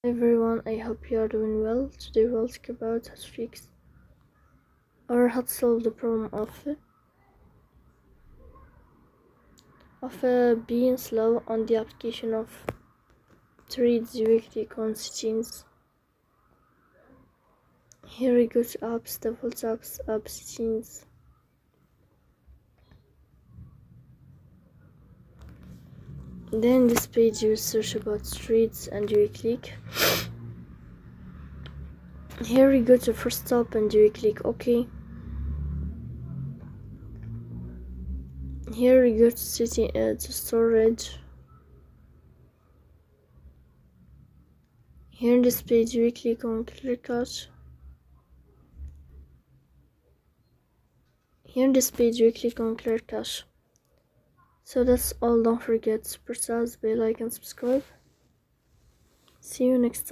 Everyone, I hope you are doing well. Today we'll talk about how to fix or how to solve the problem of being slow on the application of threads directly on settings. Here we go to apps, default apps, app settings. Then this page you search about threads and you click. Here we go to first stop and you click OK. Here we go to setting to storage. Here in this page we click on clear cache. Here in this page we click on clear cache. So that's all. Don't forget to press the bell icon and subscribe. See you next time.